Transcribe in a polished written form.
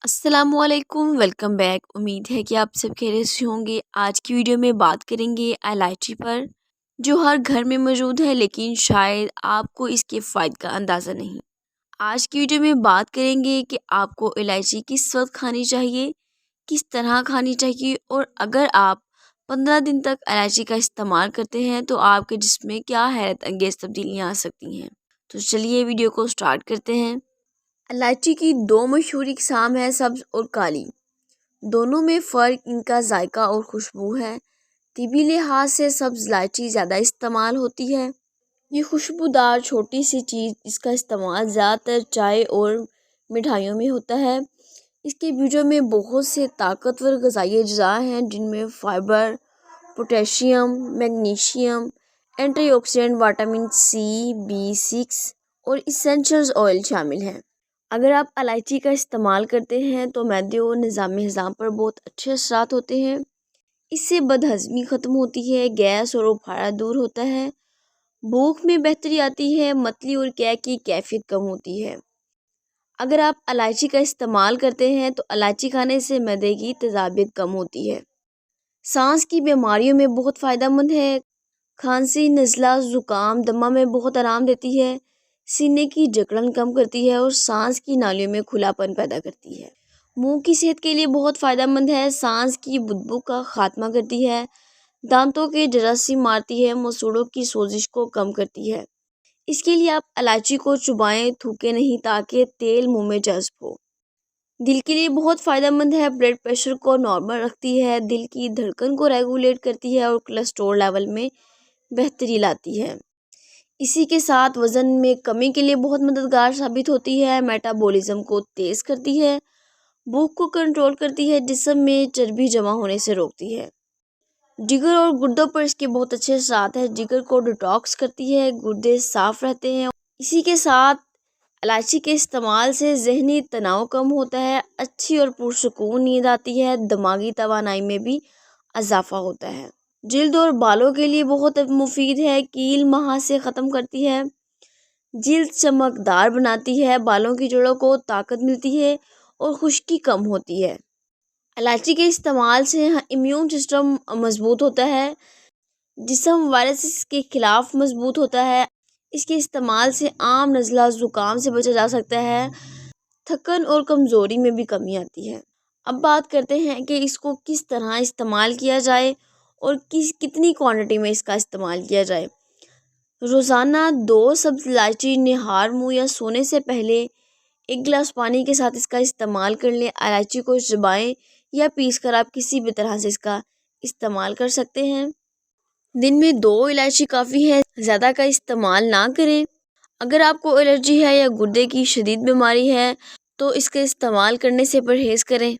السلام علیکم، welcome back. امید ہے کہ آپ سب خیریت سے ہوں گے۔ آج کی ویڈیو میں بات کریں گے الائچی پر، جو ہر گھر میں موجود ہے لیکن شاید آپ کو اس کے فوائد کا اندازہ نہیں۔ آج کی ویڈیو میں بات کریں گے کہ آپ کو الائچی کس وقت کھانی چاہیے، کس طرح کھانی چاہیے، اور اگر آپ 15 دن تک الائچی کا استعمال کرتے ہیں تو آپ کے جسم میں کیا حیرت انگیز تبدیلیاں آ سکتی ہیں۔ تو چلیے ویڈیو کو سٹارٹ کرتے ہیں۔ الائچی کی دو مشہور اقسام ہیں، سبز اور کالی۔ دونوں میں فرق ان کا ذائقہ اور خوشبو ہے۔ طبی لحاظ سے سبز الائچی زیادہ استعمال ہوتی ہے۔ یہ خوشبودار چھوٹی سی چیز، اس کا استعمال زیادہ تر چائے اور مٹھائیوں میں ہوتا ہے۔ اس کے بیجوں میں بہت سے طاقتور غذائی اجزاء ہیں، جن میں fibre, potassium, magnesium, antioxidant, vitamin C, B6 اور اسینشل آئل شامل ہیں۔ اگر آپ الائچی کا استعمال کرتے ہیں تو معدے اور نظام ہضم پر بہت اچھے اثرات ہوتے ہیں۔ اس سے بد ہضمی ختم ہوتی ہے، گیس اور اپھارا دور ہوتا ہے، بھوک میں بہتری آتی ہے، متلی اور قے کی کیفیت کم ہوتی ہے۔ اگر آپ الائچی کا استعمال کرتے ہیں تو الائچی کھانے سے معدے کی تیزابیت کم ہوتی ہے۔ سانس کی بیماریوں میں بہت فائدہ مند ہے۔ کھانسی، نزلہ، زکام، دمہ میں بہت آرام دیتی ہے، سینے کی جکڑن کم کرتی ہے اور سانس کی نالیوں میں کھلا پن پیدا کرتی ہے۔ منہ کی صحت کے لیے بہت فائدہ مند ہے، سانس کی بدبو کا خاتمہ کرتی ہے، دانتوں کے جراثیم مارتی ہے، مسوڑوں کی سوزش کو کم کرتی ہے۔ اس کے لیے آپ الائچی کو چبائیں، تھوکیں نہیں تاکہ تیل منہ میں جذب ہو۔ دل کے لیے بہت فائدہ مند ہے، بلڈ پریشر کو نارمل رکھتی ہے، دل کی دھڑکن کو ریگولیٹ کرتی ہے اور کولیسٹرول لیول میں بہتری لاتی ہے۔ اسی کے ساتھ وزن میں کمی کے لیے بہت مددگار ثابت ہوتی ہے، میٹابولزم کو تیز کرتی ہے، بھوک کو کنٹرول کرتی ہے، جسم میں چربی جمع ہونے سے روکتی ہے۔ جگر اور گردوں پر اس کے بہت اچھے اثرات ہیں، جگر کو ڈیٹاکس کرتی ہے، گردے صاف رہتے ہیں۔ اسی کے ساتھ الائچی کے استعمال سے ذہنی تناؤ کم ہوتا ہے، اچھی اور پرسکون نیند آتی ہے، دماغی توانائی میں بھی اضافہ ہوتا ہے۔ جلد اور بالوں کے لیے بہت مفید ہے، کیل مہا سے ختم کرتی ہے، جلد چمکدار بناتی ہے، بالوں کی جڑوں کو طاقت ملتی ہے اور خشکی کم ہوتی ہے۔ الائچی کے استعمال سے امیون سسٹم مضبوط ہوتا ہے، جسم وائرس کے خلاف مضبوط ہوتا ہے۔ اس کے استعمال سے عام نزلہ زکام سے بچا جا سکتا ہے، تھکن اور کمزوری میں بھی کمی آتی ہے۔ اب بات کرتے ہیں کہ اس کو کس طرح استعمال کیا جائے اور کتنی کوانٹٹی میں اس کا استعمال کیا جائے۔ روزانہ 2 سبز الائچی نہار منہ یا سونے سے پہلے 1 گلاس پانی کے ساتھ اس کا استعمال کر لیں۔ الائچی کو چبائیں یا پیس کر آپ کسی بھی طرح سے اس کا استعمال کر سکتے ہیں۔ دن میں 2 الائچی کافی ہے، زیادہ کا استعمال نہ کریں۔ اگر آپ کو الرجی ہے یا گردے کی شدید بیماری ہے تو اس کے استعمال کرنے سے پرہیز کریں۔